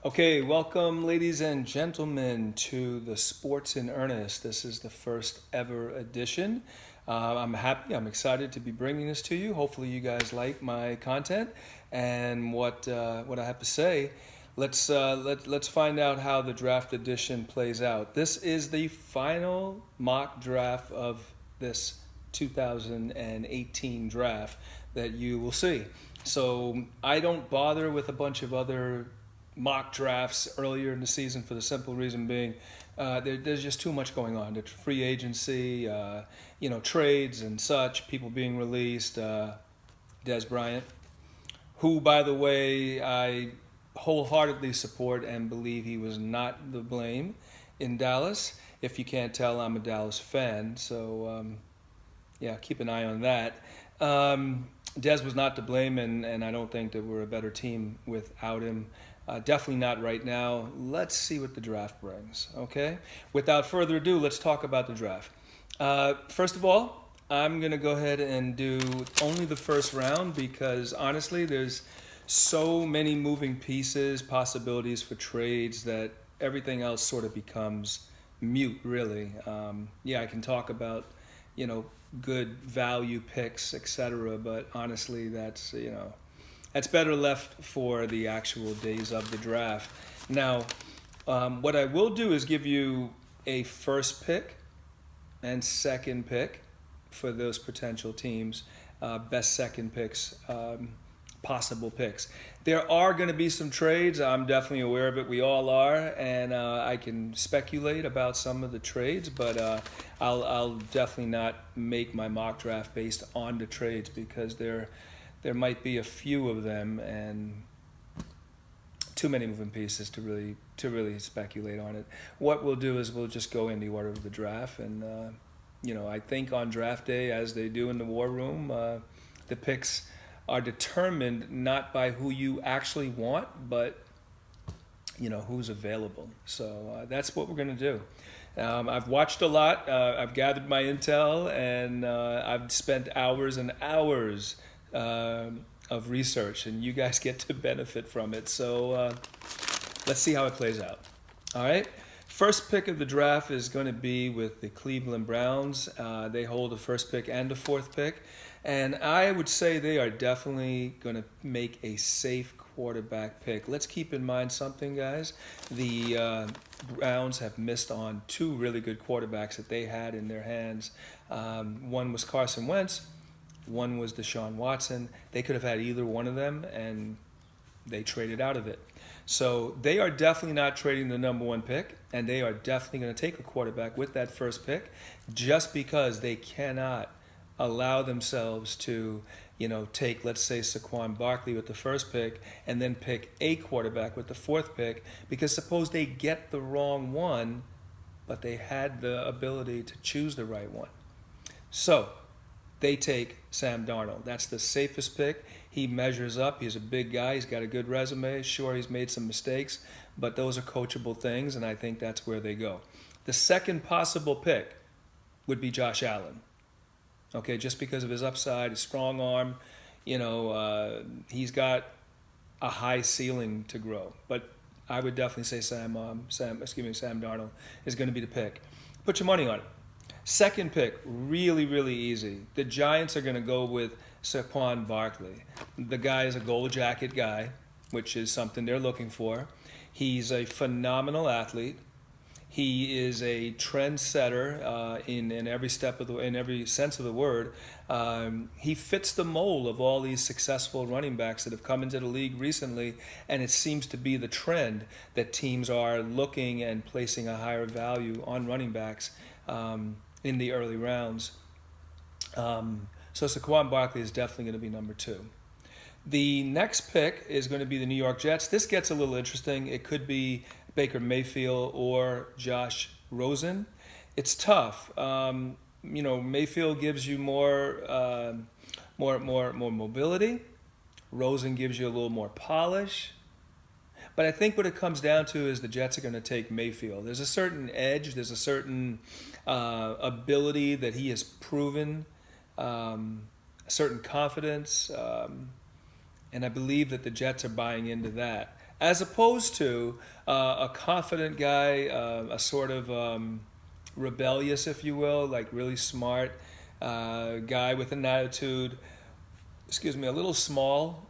Okay, welcome, ladies and gentlemen, to the Sports in Earnest. This is the first ever edition. I'm happy, I'm excited to be bringing this to you. Hopefully, you guys like my content and what I have to say. Let's find out how the draft edition plays out. This is the final mock draft of this 2018 draft that you will see. So I don't bother with a bunch of other mock drafts earlier in the season for the simple reason being there's just too much going on. The free agency, trades and such, people being released. Des Bryant, who, by the way, I wholeheartedly support and believe he was not the blame in Dallas. If you can't tell, I'm a Dallas fan, so yeah, keep an eye on that. Des was not to blame, and I don't think that we're a better team without him. Definitely not right now. Let's see what the draft brings, okay? Without further ado, let's talk about the draft. First of all, I'm going to go ahead and do only the first round because honestly, there's so many moving pieces, possibilities for trades that everything else sort of becomes mute, really. Yeah, I can talk about, good value picks, etc., but honestly, that's better left for the actual days of the draft. Now, what I will do is give you a first pick and second pick for those potential teams, best second picks, possible picks. There are going to be some trades. I'm definitely aware of it. We all are, and I can speculate about some of the trades, but I'll definitely not make my mock draft based on the trades because there might be a few of them and too many moving pieces to really speculate on it. What we'll do is we'll just go in the order of the draft, and I think on draft day, as they do in the war room, the picks are determined not by who you actually want, but who's available. So that's what we're going to do. I've watched a lot. I've gathered my intel, and I've spent hours and hours of research, and you guys get to benefit from it. So let's see how it plays out. All right. First pick of the draft is going to be with the Cleveland Browns. They hold the first pick and the fourth pick. And I would say they are definitely going to make a safe quarterback pick. Let's keep in mind something, guys. The Browns have missed on two really good quarterbacks that they had in their hands. One was Carson Wentz. One was Deshaun Watson. They could have had either one of them, and they traded out of it. So they are definitely not trading the number one pick, and they are definitely going to take a quarterback with that first pick just because they cannot allow themselves to, take, let's say, Saquon Barkley with the first pick and then pick a quarterback with the fourth pick, because suppose they get the wrong one, but they had the ability to choose the right one. So they take Sam Darnold. That's the safest pick. He measures up. He's a big guy. He's got a good resume. Sure, he's made some mistakes, but those are coachable things, and I think that's where they go. The second possible pick would be Josh Allen. Okay, just because of his upside, his strong arm, he's got a high ceiling to grow. But I would definitely say Sam Darnold is going to be the pick. Put your money on it. Second pick, really, really easy. The Giants are going to go with Saquon Barkley. The guy is a gold jacket guy, which is something they're looking for. He's a phenomenal athlete. He is a trendsetter in every in every sense of the word. He fits the mold of all these successful running backs that have come into the league recently, and it seems to be the trend that teams are looking and placing a higher value on running backs in the early rounds. So Saquon Barkley is definitely going to be number two. The next pick is going to be the New York Jets. This gets a little interesting. It could be Baker Mayfield or Josh Rosen. It's tough. Mayfield gives you more mobility. Rosen gives you a little more polish. But I think what it comes down to is the Jets are going to take Mayfield. There's a certain edge. There's a certain ability that he has proven, a certain confidence. And I believe that the Jets are buying into that. as opposed to a confident guy, a sort of rebellious, if you will, like really smart guy with an attitude. Excuse me, a little small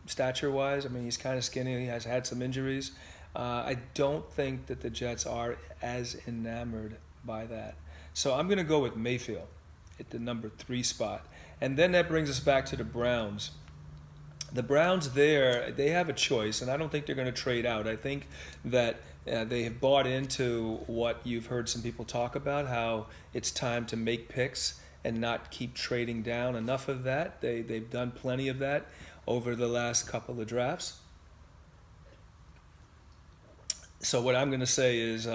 stature-wise. I mean, he's kind of skinny. He has had some injuries. I don't think that the Jets are as enamored by that. So I'm going to go with Mayfield at the number 3 spot. And then that brings us back to the Browns. The Browns there, they have a choice, and I don't think they're going to trade out. I think that they have bought into what you've heard some people talk about, how it's time to make picks and not keep trading down. Enough of that. They've done plenty of that over the last couple of drafts. So what I'm going to say is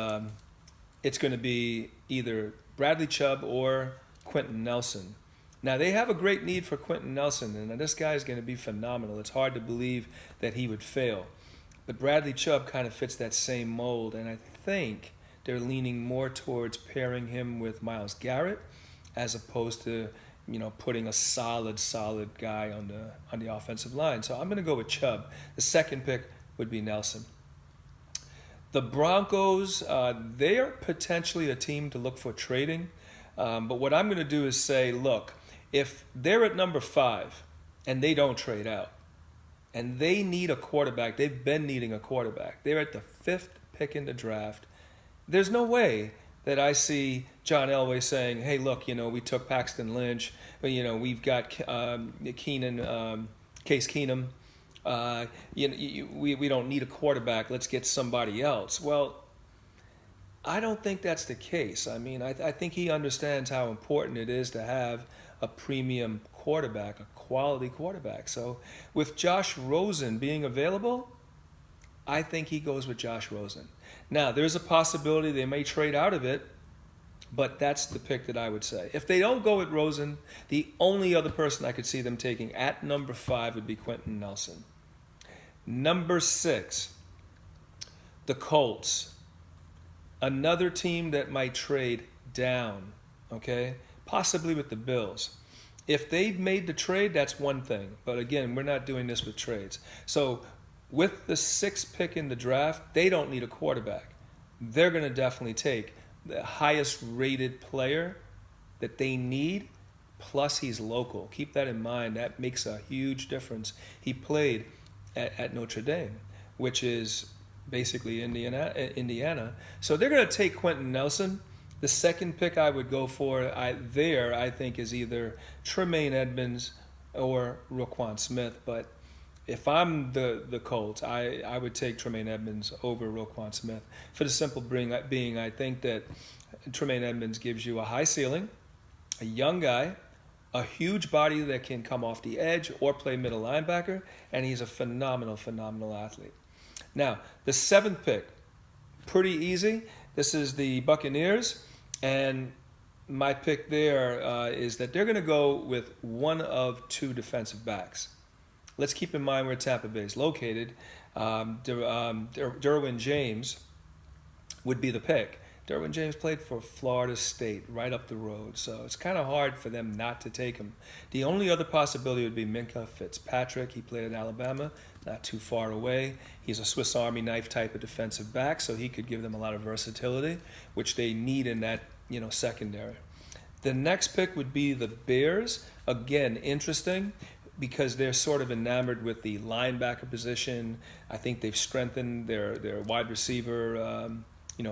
it's going to be either Bradley Chubb or Quentin Nelson. Now, they have a great need for Quentin Nelson, and this guy is going to be phenomenal. It's hard to believe that he would fail. But Bradley Chubb kind of fits that same mold, and I think they're leaning more towards pairing him with Myles Garrett as opposed to, putting a solid guy on the offensive line. So I'm going to go with Chubb. The second pick would be Nelson. The Broncos, they are potentially a team to look for trading. But what I'm going to do is say, look, if they're at number 5 and they don't trade out, and they need a quarterback, they've been needing a quarterback. They're at the 5th pick in the draft. There's no way that I see John Elway saying, hey, look, we took Paxton Lynch, we've got Case Keenum. We don't need a quarterback. Let's get somebody else. Well, I don't think that's the case. I mean, I think he understands how important it is to have a premium quarterback, a quality quarterback. So with Josh Rosen being available, I think he goes with Josh Rosen. Now, there's a possibility they may trade out of it, but that's the pick that I would say. If they don't go with Rosen, the only other person I could see them taking at number 5 would be Quentin Nelson. Number 6, the Colts. Another team that might trade down, okay? Possibly with the Bills. If they've made the trade, that's one thing. But again, we're not doing this with trades. So with the 6th pick in the draft, they don't need a quarterback. They're going to definitely take the highest rated player that they need, plus he's local. Keep that in mind. That makes a huge difference. He played at Notre Dame, which is basically Indiana. So they're going to take Quentin Nelson. The second pick I would go for I think is either Tremaine Edmonds or Roquan Smith. But if I'm the Colts, I would take Tremaine Edmonds over Roquan Smith for the simple being I think that Tremaine Edmonds gives you a high ceiling, a young guy, a huge body that can come off the edge or play middle linebacker, and he's a phenomenal athlete. Now, the 7th pick, pretty easy. This is the Buccaneers, and my pick there is that they're going to go with one of 2 defensive backs. Let's keep in mind where Tampa Bay is located. Derwin James would be the pick. Derwin James played for Florida State right up the road, so it's kind of hard for them not to take him. The only other possibility would be Minkah Fitzpatrick. He played at Alabama, not too far away. He's a Swiss Army knife type of defensive back, so he could give them a lot of versatility, which they need in that secondary. The next pick would be the Bears. Again, interesting because they're sort of enamored with the linebacker position. I think they've strengthened their wide receiver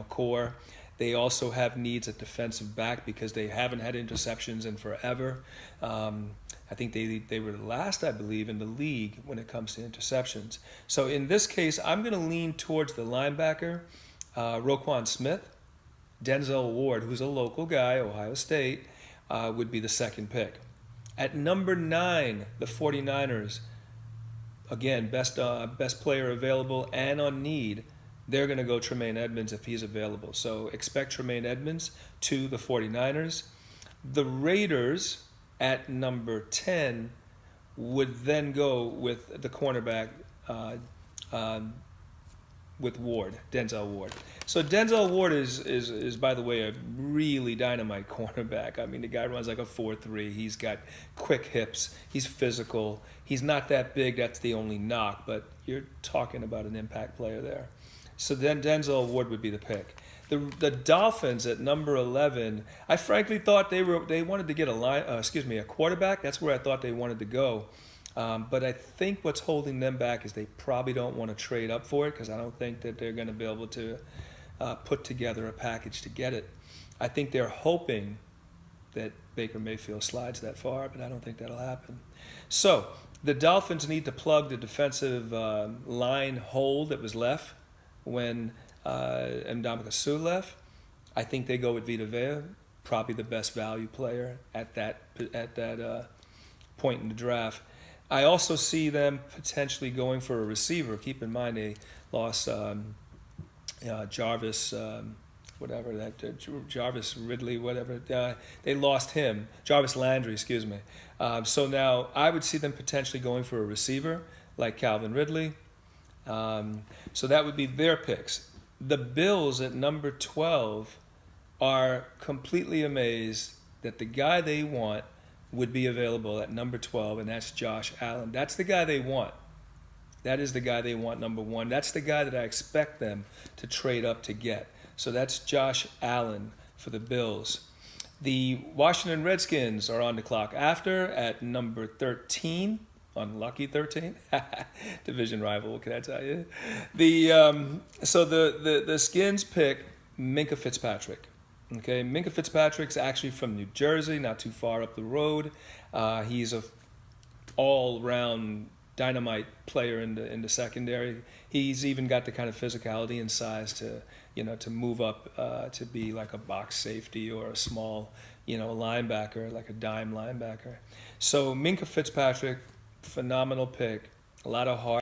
core. They also have needs at defensive back because they haven't had interceptions in forever. I think they were last, I believe, in the league when it comes to interceptions. So in this case, I'm going to lean towards the linebacker, Roquan Smith. Denzel Ward, who's a local guy, Ohio State, would be the second pick. At number 9, the 49ers, again, best player available and on need, they're going to go Tremaine Edmonds if he's available. So expect Tremaine Edmonds to the 49ers. The Raiders at number 10 would then go with the cornerback with Ward, Denzel Ward. So Denzel Ward is by the way, a really dynamite cornerback. I mean, the guy runs like a 4.3. He's got quick hips. He's physical. He's not that big. That's the only knock. But you're talking about an impact player there. So then Denzel Ward would be the pick. The Dolphins at number 11. I frankly thought they wanted to get a quarterback. That's where I thought they wanted to go. But I think what's holding them back is they probably don't want to trade up for it, because I don't think that they're going to be able to put together a package to get it. I think they're hoping that Baker Mayfield slides that far, but I don't think that'll happen. So the Dolphins need to plug the defensive line hole that was left when Ndamukong Suh left. I think they go with Vita Vea, probably the best value player at that point in the draft. I also see them potentially going for a receiver. Keep in mind they lost Jarvis, Jarvis Ridley, whatever. They lost him, Jarvis Landry, excuse me. So now I would see them potentially going for a receiver like Calvin Ridley. So that would be their picks. The Bills at number 12 are completely amazed that the guy they want would be available at number 12, and that's Josh Allen. That's the guy they want. That is the guy they want, number one. That's the guy that I expect them to trade up to get. So that's Josh Allen for the Bills. The Washington Redskins are on the clock after at number 13. Unlucky 13. Division rival, what can I tell you? So the Skins pick Minkah Fitzpatrick. Okay, Minkah Fitzpatrick's actually from New Jersey, not too far up the road. He's a all-round dynamite player in the secondary. He's even got the kind of physicality and size to move up to be like a box safety or a small linebacker, like a dime linebacker. So Minkah Fitzpatrick, phenomenal pick, a lot of heart.